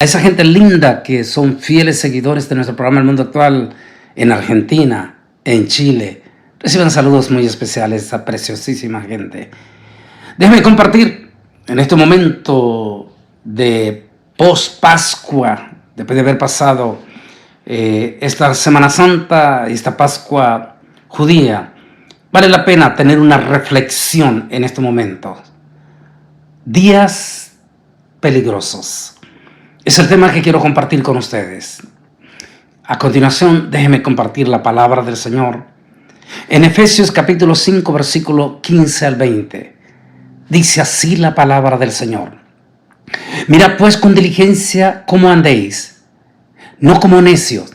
A esa gente linda que son fieles seguidores de nuestro programa El Mundo Actual en Argentina, en Chile. Reciban saludos muy especiales a preciosísima gente. Déjenme compartir en este momento de post-Pascua, después de haber pasado esta Semana Santa y esta Pascua judía, vale la pena tener una reflexión en este momento. Días peligrosos. Es el tema que quiero compartir con ustedes. A continuación, déjenme compartir la palabra del Señor. En Efesios capítulo 5, versículo 15 al 20, dice así la palabra del Señor. Mirad pues con diligencia cómo andéis, no como necios,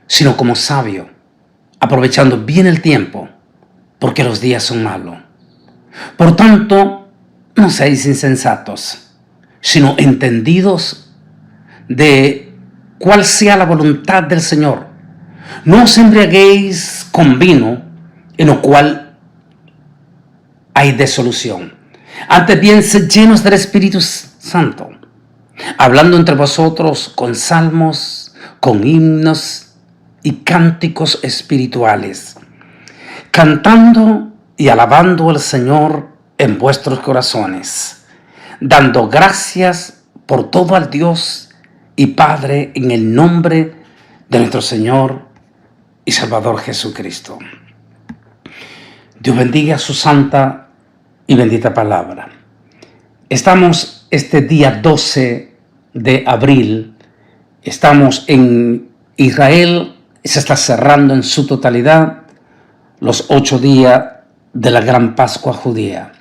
sino como sabios, aprovechando bien el tiempo, porque los días son malos. Por tanto, no seáis insensatos, sino entendidos de cuál sea la voluntad del Señor. No os embriaguéis con vino, en lo cual hay disolución. Antes bien, sed llenos del Espíritu Santo, hablando entre vosotros con salmos, con himnos y cánticos espirituales, cantando y alabando al Señor en vuestros corazones, dando gracias por todo al Dios y Padre en el nombre de nuestro Señor y Salvador Jesucristo. Dios bendiga su santa y bendita palabra. Estamos este día 12 de abril, estamos en Israel, se está cerrando en su totalidad los 8 días de la Gran Pascua judía.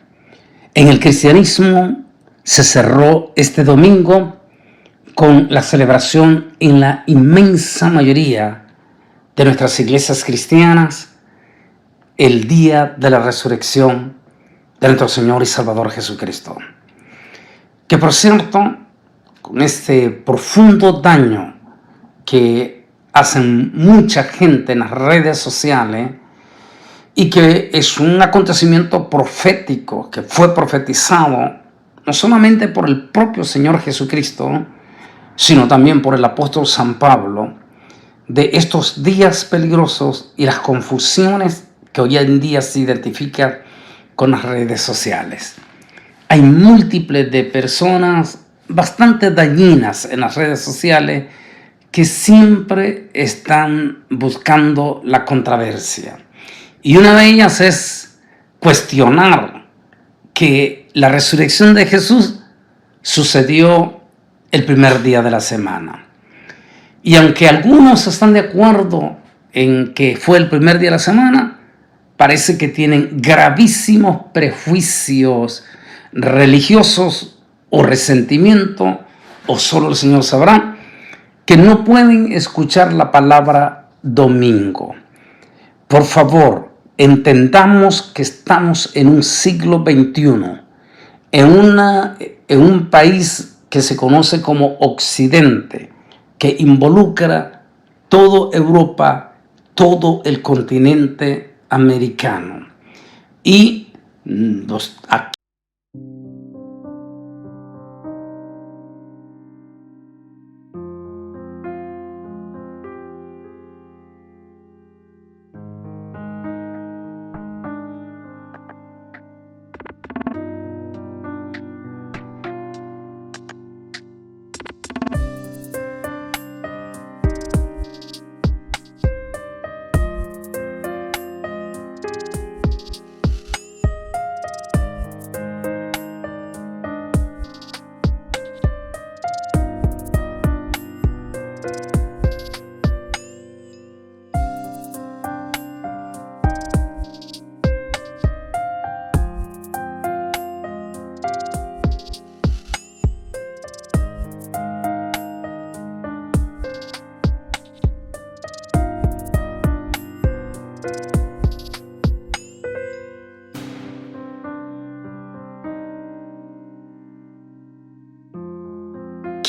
En el cristianismo se cerró este domingo con la celebración en la inmensa mayoría de nuestras iglesias cristianas, el día de la resurrección de nuestro Señor y Salvador Jesucristo. Que por cierto, con este profundo daño que hacen mucha gente en las redes sociales, y que es un acontecimiento profético que fue profetizado no solamente por el propio Señor Jesucristo, sino también por el apóstol San Pablo, de estos días peligrosos y las confusiones que hoy en día se identifican con las redes sociales. Hay múltiples de personas bastante dañinas en las redes sociales que siempre están buscando la controversia. Y una de ellas es cuestionar que la resurrección de Jesús sucedió el primer día de la semana. Y aunque algunos están de acuerdo en que fue el primer día de la semana, parece que tienen gravísimos prejuicios religiosos o resentimiento, o solo el Señor sabrá, que no pueden escuchar la palabra domingo. Por favor, entendamos que estamos en un siglo XXI, en un país que se conoce como Occidente, que involucra toda Europa, todo el continente americano. Y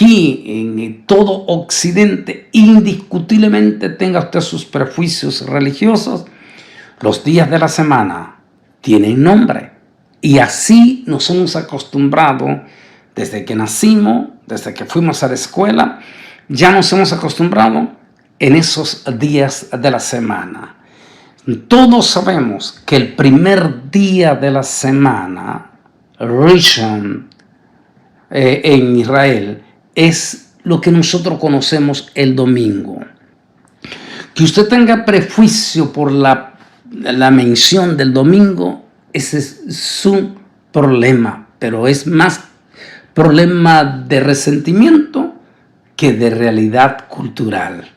aquí en todo Occidente indiscutiblemente tenga usted sus prejuicios religiosos, los días de la semana tienen nombre. Y así nos hemos acostumbrado desde que nacimos, desde que fuimos a la escuela, ya nos hemos acostumbrado en esos días de la semana. Todos sabemos que el primer día de la semana, Rishon, en Israel, es lo que nosotros conocemos el domingo. Que usted tenga prejuicio por la mención del domingo, ese es su problema, pero es más problema de resentimiento que de realidad cultural.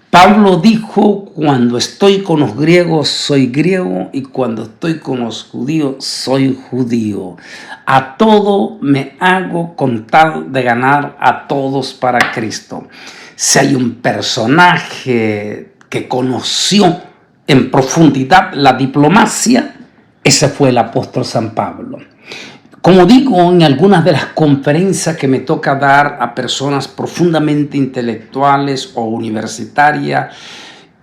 Pablo dijo: cuando estoy con los griegos soy griego y cuando estoy con los judíos soy judío. A todo me hago con tal de ganar a todos para Cristo. Si hay un personaje que conoció en profundidad la diplomacia, ese fue el apóstol San Pablo. Como digo, en algunas de las conferencias que me toca dar a personas profundamente intelectuales o universitarias,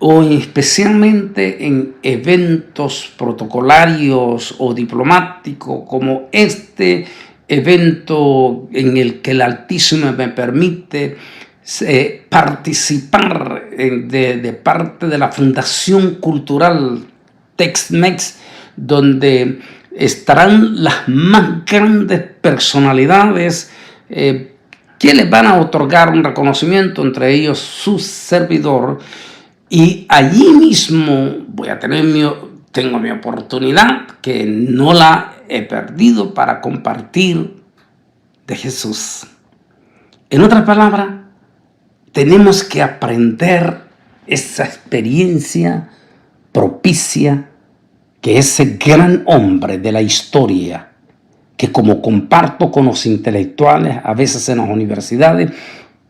o especialmente en eventos protocolarios o diplomáticos, como este evento en el que el Altísimo me permite participar de parte de la Fundación Cultural Tex-Mex, donde estarán las más grandes personalidades que les van a otorgar un reconocimiento, entre ellos su servidor, y allí mismo voy a tengo mi oportunidad, que no la he perdido, para compartir de Jesús. En otras palabras, tenemos que aprender esa experiencia propicia que ese gran hombre de la historia, que como comparto con los intelectuales, a veces en las universidades,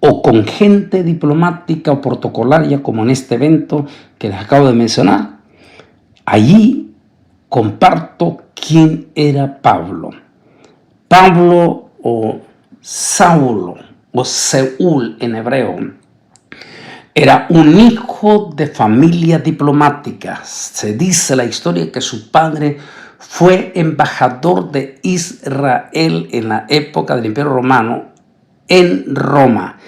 o con gente diplomática o protocolaria, como en este evento que les acabo de mencionar, allí comparto quién era Pablo. Pablo, o Saulo, o Seúl en hebreo, era un hijo de familia diplomática. Se dice la historia que su padre fue embajador de Israel en la época del Imperio Romano en Roma,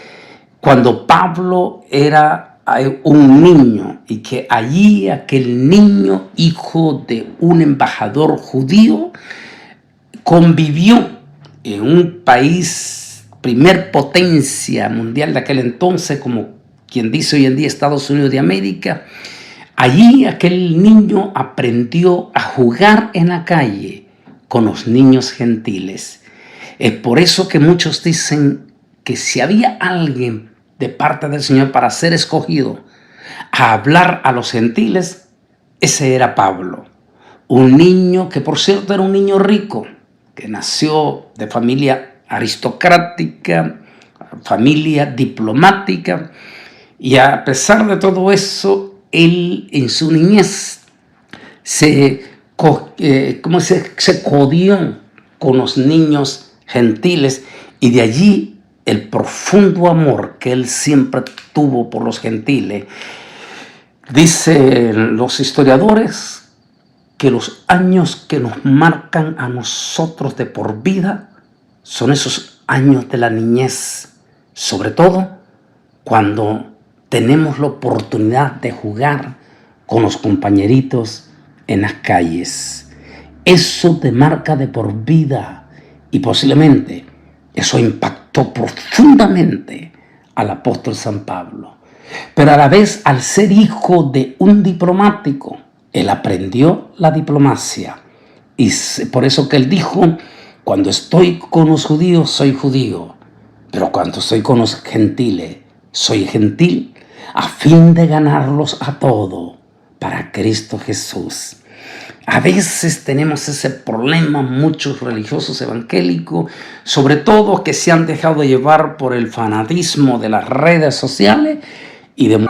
cuando Pablo era un niño, y que allí aquel niño, hijo de un embajador judío, convivió en un país, primer potencia mundial de aquel entonces, como quien dice hoy en día Estados Unidos de América. Allí aquel niño aprendió a jugar en la calle con los niños gentiles. Es por eso que muchos dicen que si había alguien de parte del Señor para ser escogido a hablar a los gentiles, ese era Pablo. Un niño que, por cierto, era un niño rico, que nació de familia aristocrática, familia diplomática, y a pesar de todo eso, él en su niñez se codió con los niños gentiles, y de allí el profundo amor que él siempre tuvo por los gentiles. Dicen los historiadores que los años que nos marcan a nosotros de por vida son esos años de la niñez, sobre todo cuando tenemos la oportunidad de jugar con los compañeritos en las calles. Eso te marca de por vida, y posiblemente eso impactó profundamente al apóstol San Pablo. Pero a la vez, al ser hijo de un diplomático, él aprendió la diplomacia. Y por eso que él dijo: cuando estoy con los judíos soy judío, pero cuando estoy con los gentiles soy gentil, a fin de ganarlos a todos para Cristo Jesús. A veces tenemos ese problema, muchos religiosos evangélicos, sobre todo, que se han dejado llevar por el fanatismo de las redes sociales y de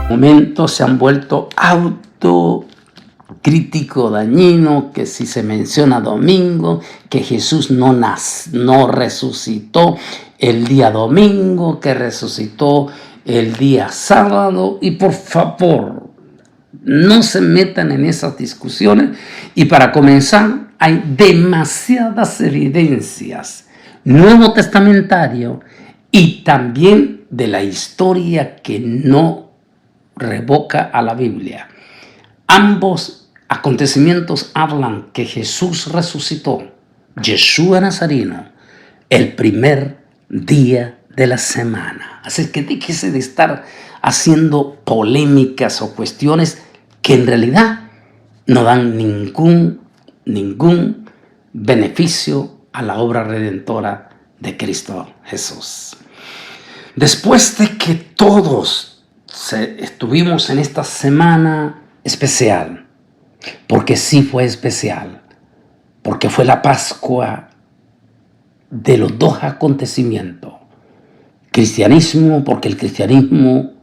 Momentos se han vuelto autocrítico dañino, que si se menciona domingo, que Jesús no resucitó el día domingo, que resucitó el día sábado. Y por favor, no se metan en esas discusiones. Y para comenzar, hay demasiadas evidencias nuevo testamentario y también de la historia que no revoca a la Biblia. Ambos acontecimientos hablan que Jesús resucitó, Yeshua Nazareno, el primer día de la semana. Así que déjese de estar haciendo polémicas o cuestiones que en realidad no dan ningún beneficio a la obra redentora de Cristo Jesús. Después de que todos estuvimos en esta semana especial, porque sí fue especial, porque fue la Pascua de los dos acontecimientos. Cristianismo, porque el cristianismo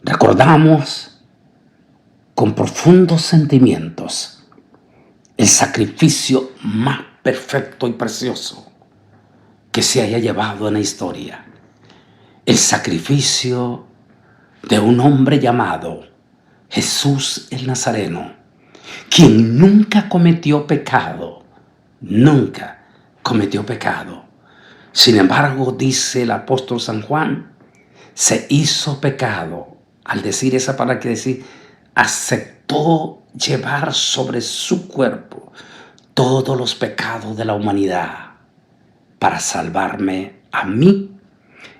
recordamos con profundos sentimientos el sacrificio más perfecto y precioso que se haya llevado en la historia. El sacrificio de un hombre llamado Jesús el Nazareno, quien nunca cometió pecado, nunca cometió pecado. Sin embargo, dice el apóstol San Juan, se hizo pecado. Al decir esa palabra quiere decir, aceptó llevar sobre su cuerpo todos los pecados de la humanidad para salvarme a mí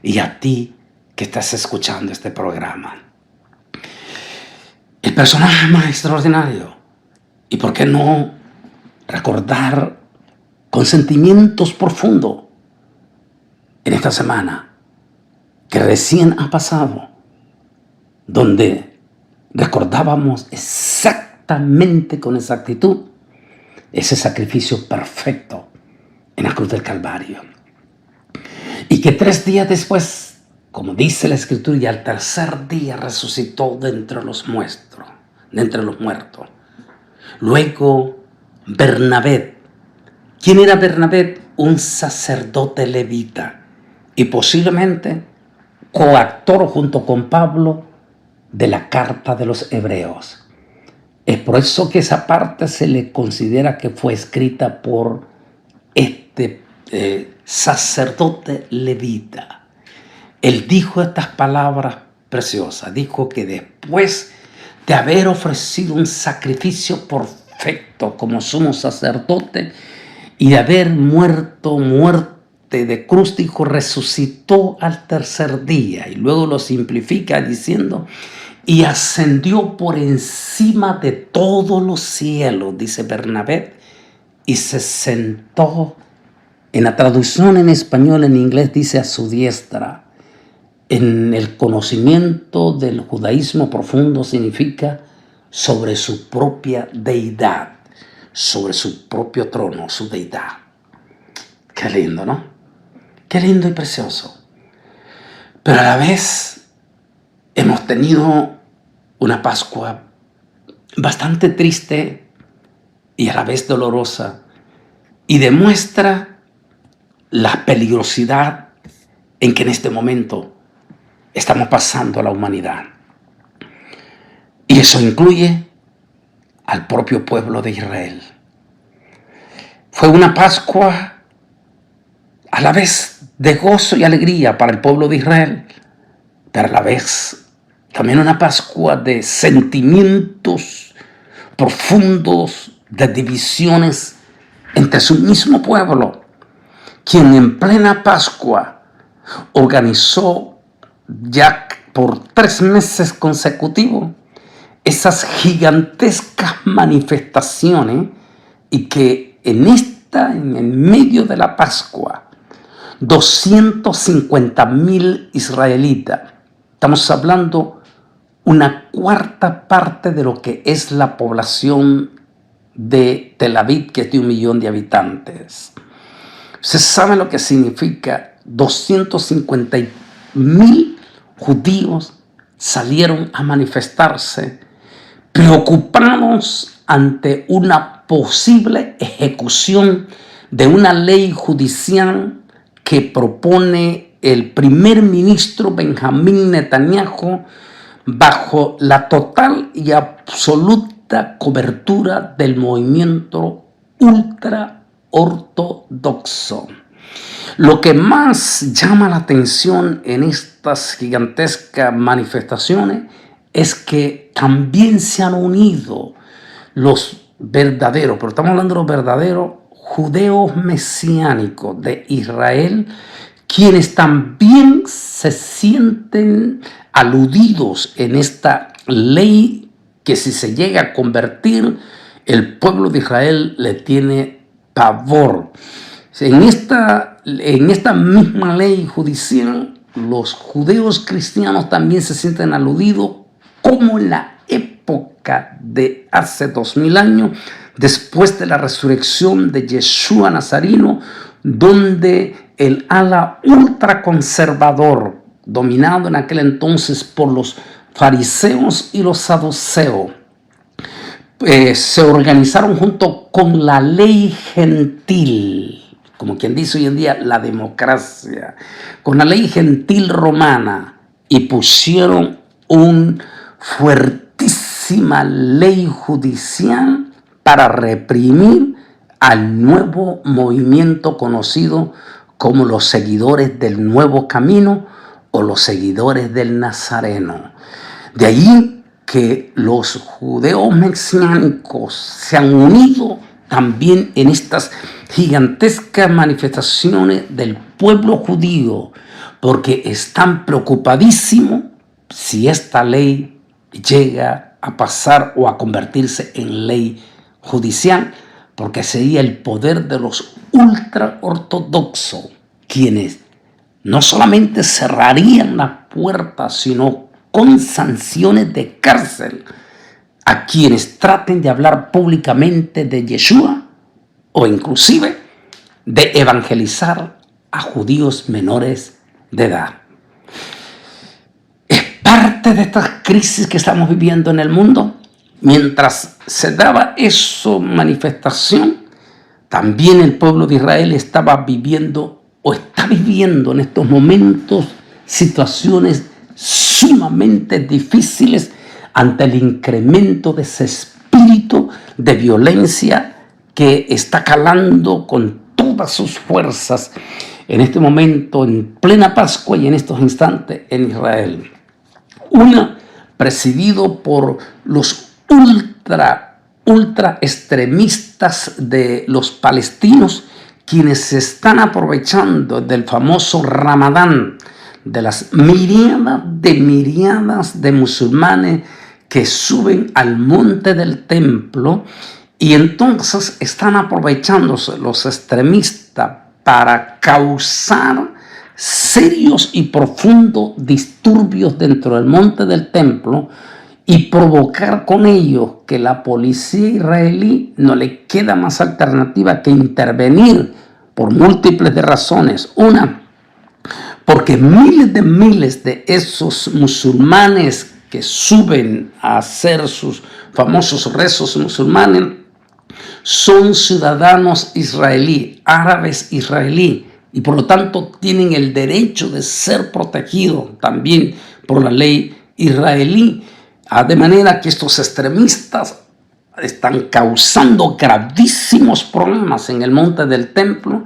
y a ti que estás escuchando este programa. El personaje más extraordinario. ¿Y por qué no recordar con sentimientos profundos en esta semana que recién ha pasado, donde recordábamos exactamente con exactitud ese sacrificio perfecto en la cruz del Calvario? Y que 3 días después, como dice la Escritura, y al tercer día resucitó de entre los muertos. Luego Bernabé. ¿Quién era Bernabé? Un sacerdote levita y posiblemente coautor junto con Pablo de la carta de los Hebreos. Es por eso que esa parte se le considera que fue escrita por este sacerdote levita. Él dijo estas palabras preciosas. Dijo que después de haber ofrecido un sacrificio perfecto como sumo sacerdote y de haber muerte de cruz, dijo, resucitó al tercer día. Y luego lo simplifica diciendo, y ascendió por encima de todos los cielos, dice Bernabé, y se sentó. En la traducción en español, en inglés dice a su diestra. En el conocimiento del judaísmo profundo significa sobre su propia deidad, sobre su propio trono, su deidad. Qué lindo, ¿no? Qué lindo y precioso. Pero a la vez hemos tenido una Pascua bastante triste y a la vez dolorosa, y demuestra la peligrosidad en que en este momento estamos pasando a la humanidad. Y eso incluye al propio pueblo de Israel. Fue una Pascua a la vez de gozo y alegría para el pueblo de Israel, pero a la vez también una Pascua de sentimientos profundos, de divisiones entre su mismo pueblo, quien en plena Pascua organizó ya por 3 meses consecutivos esas gigantescas manifestaciones, y que en medio de la Pascua, 250.000 israelitas, estamos hablando una 1/4 parte de lo que es la población de Tel Aviv, que es de 1 millón de habitantes. ¿Se sabe lo que significa 250.000 judíos salieron a manifestarse preocupados ante una posible ejecución de una ley judicial que propone el primer ministro Benjamín Netanyahu bajo la total y absoluta cobertura del movimiento ultraortodoxo. Lo que más llama la atención en estas gigantescas manifestaciones es que también se han unido los verdaderos, pero estamos hablando de los verdaderos judeos mesiánicos de Israel, quienes también se sienten aludidos en esta ley que, si se llega a convertir, el pueblo de Israel le tiene pavor. En esta misma ley judicial, los judeos cristianos también se sienten aludidos, como en la época de hace 2000 años, después de la resurrección de Yeshua Nazareno, donde el ala ultraconservador, dominado en aquel entonces por los fariseos y los saduceos, se organizaron junto con la ley gentil, como quien dice hoy en día la democracia, con la ley gentil romana, y pusieron una fuertísima ley judicial para reprimir al nuevo movimiento conocido como los seguidores del Nuevo Camino o los seguidores del Nazareno. De ahí que los judeos mesiánicos se han unido también en estas gigantescas manifestaciones del pueblo judío, porque están preocupadísimos si esta ley llega a pasar o a convertirse en ley judicial, porque sería el poder de los ultraortodoxos quienes no solamente cerrarían la puerta, sino con sanciones de cárcel a quienes traten de hablar públicamente de Yeshua o inclusive de evangelizar a judíos menores de edad. Es parte de esta crisis que estamos viviendo en el mundo. Mientras se daba esa manifestación, también el pueblo de Israel estaba viviendo o está viviendo en estos momentos situaciones sumamente difíciles ante el incremento de ese espíritu de violencia que está calando con todas sus fuerzas en este momento, en plena Pascua y en estos instantes en Israel. Una presidido por los ultra extremistas de los palestinos, quienes se están aprovechando del famoso Ramadán, de las miriadas de musulmanes que suben al monte del templo, y entonces están aprovechándose los extremistas para causar serios y profundos disturbios dentro del monte del templo y provocar con ello que la policía israelí no le queda más alternativa que intervenir por múltiples de razones. Una, porque miles de esos musulmanes que suben a hacer sus famosos rezos musulmanes son ciudadanos israelí, árabes israelí, y por lo tanto tienen el derecho de ser protegidos también por la ley israelí. De manera que estos extremistas están causando gravísimos problemas en el monte del templo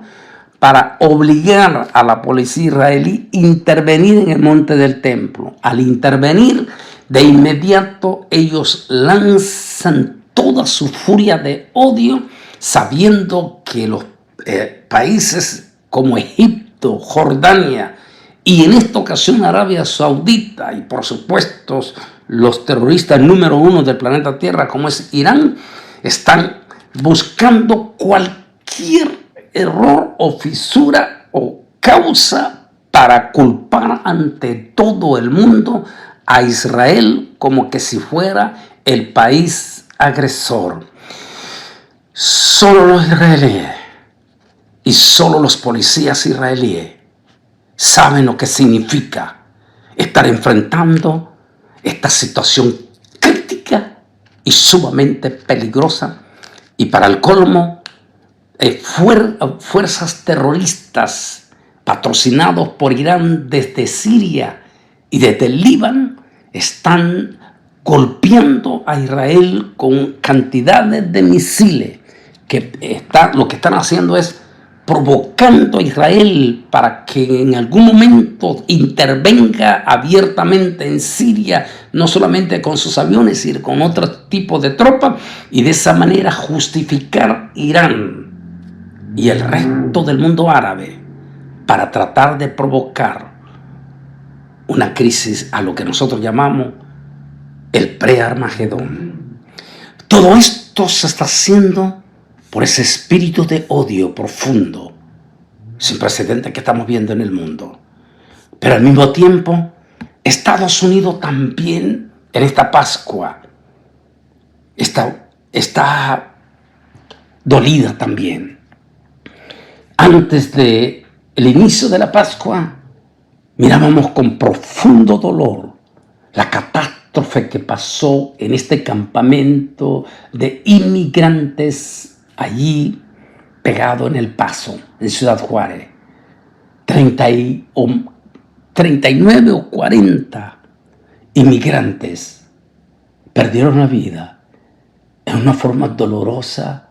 para obligar a la policía israelí a intervenir en el monte del templo. Al intervenir, de inmediato ellos lanzan toda su furia de odio, sabiendo que los países como Egipto, Jordania y en esta ocasión Arabia Saudita y por supuesto los terroristas número uno del planeta Tierra como es Irán, están buscando cualquier error o fisura o causa para culpar ante todo el mundo a Israel como que si fuera el país agresor. Solo los israelíes y solo los policías israelíes saben lo que significa estar enfrentando esta situación crítica y sumamente peligrosa. Y para el colmo, fuerzas terroristas patrocinados por Irán desde Siria y desde el Líbano están golpeando a Israel con cantidades de misiles que lo que están haciendo es provocando a Israel para que en algún momento intervenga abiertamente en Siria, no solamente con sus aviones, sino con otro tipo de tropas, y de esa manera justificar Irán y el resto del mundo árabe para tratar de provocar una crisis a lo que nosotros llamamos el pre-Armagedón. Todo esto se está haciendo por ese espíritu de odio profundo, sin precedentes que estamos viendo en el mundo. Pero al mismo tiempo, Estados Unidos también en esta Pascua está dolida también. Antes del inicio de la Pascua, mirábamos con profundo dolor la catástrofe que pasó en este campamento de inmigrantes allí pegado en El Paso, en Ciudad Juárez. 39 o 40 inmigrantes perdieron la vida en una forma dolorosa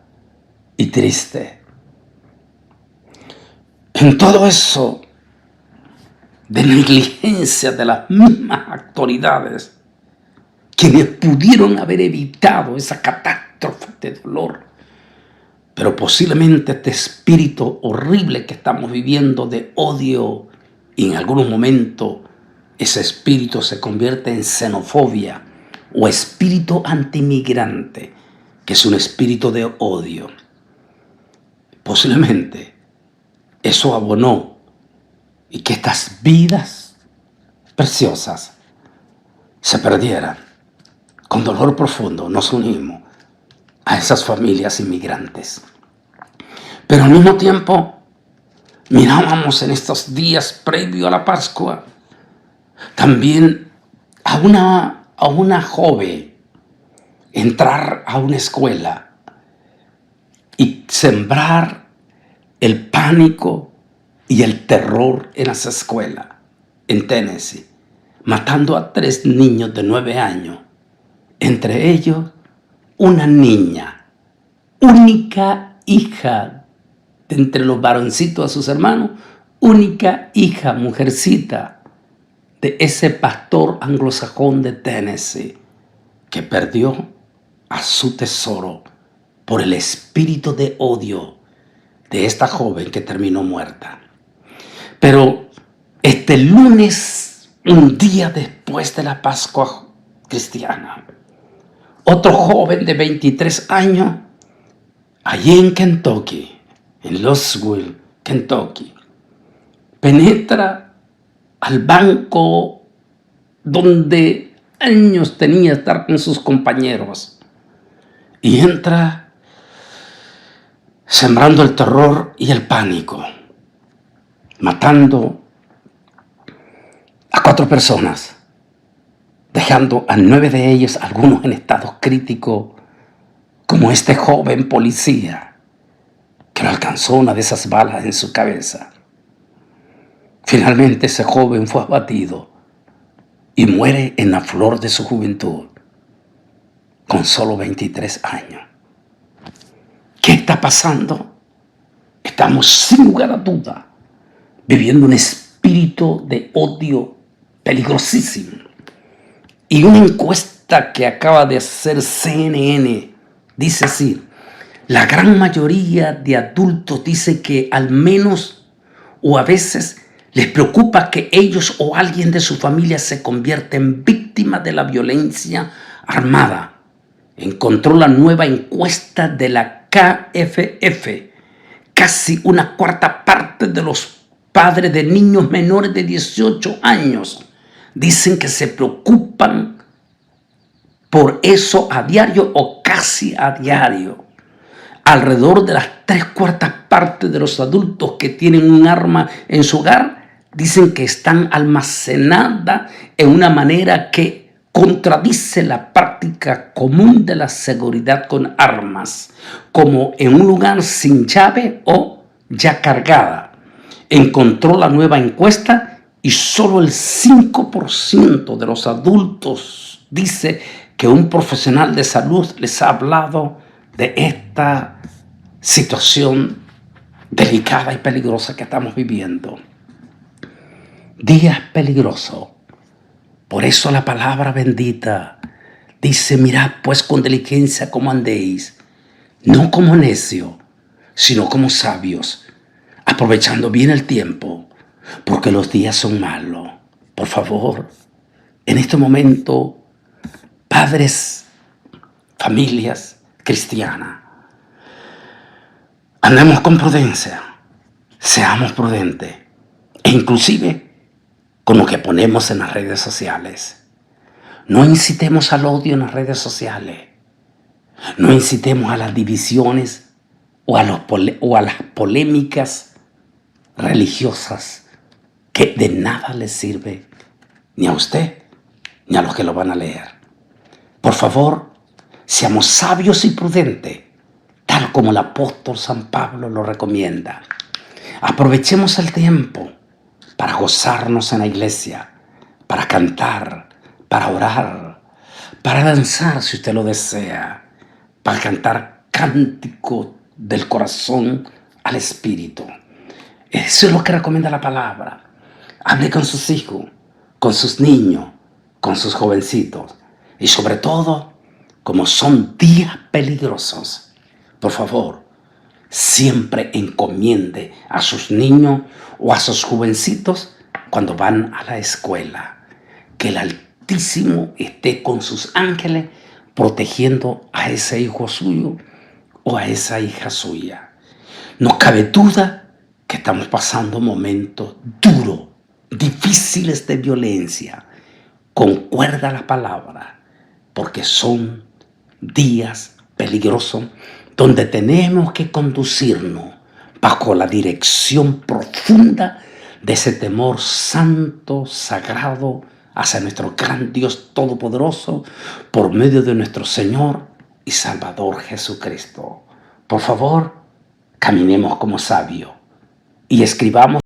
y triste. En todo eso de negligencia de las mismas autoridades, quienes pudieron haber evitado esa catástrofe de dolor. Pero posiblemente este espíritu horrible que estamos viviendo de odio, y en algunos momentos ese espíritu se convierte en xenofobia o espíritu antimigrante, que es un espíritu de odio. Posiblemente eso abonó y que estas vidas preciosas se perdieran. Con dolor profundo nos unimos a esas familias inmigrantes. Pero al mismo tiempo, mirábamos en estos días previo a la Pascua también a una joven entrar a una escuela y sembrar el pánico y el terror en esa escuela en Tennessee, matando a 3 niños de 9 años, entre ellos una niña, única hija de entre los varoncitos de sus hermanos, única hija, mujercita, de ese pastor anglosajón de Tennessee, que perdió a su tesoro por el espíritu de odio de esta joven que terminó muerta. Pero este lunes, un día después de la Pascua cristiana, otro joven de 23 años, allí en Kentucky, en Louisville, Kentucky, penetra al banco donde años tenía estar con sus compañeros y entra sembrando el terror y el pánico, matando a 4 personas, dejando a 9 de ellos, algunos en estado crítico, como este joven policía que le alcanzó una de esas balas en su cabeza. Finalmente ese joven fue abatido y muere en la flor de su juventud, con solo 23 años. ¿Qué está pasando? Estamos sin lugar a duda viviendo un espíritu de odio peligrosísimo. Y una encuesta que acaba de hacer CNN dice así: la gran mayoría de adultos dice que al menos o a veces les preocupa que ellos o alguien de su familia se convierta en víctima de la violencia armada. Encontró la nueva encuesta de la KFF. Casi una cuarta parte de los padres de niños menores de 18 años dicen que se preocupan por eso a diario o casi a diario. Alrededor de las 3/4 partes de los adultos que tienen un arma en su hogar dicen que están almacenadas en una manera que contradice la práctica común de la seguridad con armas, como en un lugar sin llave o ya cargada. Encontró la nueva encuesta y solo el 5% de los adultos dice que un profesional de salud les ha hablado de esta situación delicada y peligrosa que estamos viviendo. Días peligrosos. Por eso la palabra bendita dice: mirad pues con diligencia cómo andéis, no como necios, sino como sabios, aprovechando bien el tiempo, porque los días son malos. Por favor, en este momento, padres, familias cristianas, andemos con prudencia, seamos prudentes, e inclusive con lo que ponemos en las redes sociales. No incitemos al odio en las redes sociales. No incitemos a las divisiones o a las polémicas religiosas que de nada les sirve ni a usted ni a los que lo van a leer. Por favor, seamos sabios y prudentes, tal como el apóstol San Pablo lo recomienda. Aprovechemos el tiempo para gozarnos en la iglesia, para cantar, para orar, para danzar si usted lo desea, para cantar cántico del corazón al Espíritu. Eso es lo que recomienda la palabra. Hable con sus hijos, con sus niños, con sus jovencitos. Y sobre todo, como son días peligrosos, por favor, siempre encomiende a sus niños o a sus jovencitos cuando van a la escuela. Que el Altísimo esté con sus ángeles protegiendo a ese hijo suyo o a esa hija suya. No cabe duda que estamos pasando momentos duros, difíciles de violencia. Concuerda la palabra, porque son días peligrosos donde tenemos que conducirnos bajo la dirección profunda de ese temor santo, sagrado, hacia nuestro gran Dios Todopoderoso, por medio de nuestro Señor y Salvador Jesucristo. Por favor, caminemos como sabios y escribamos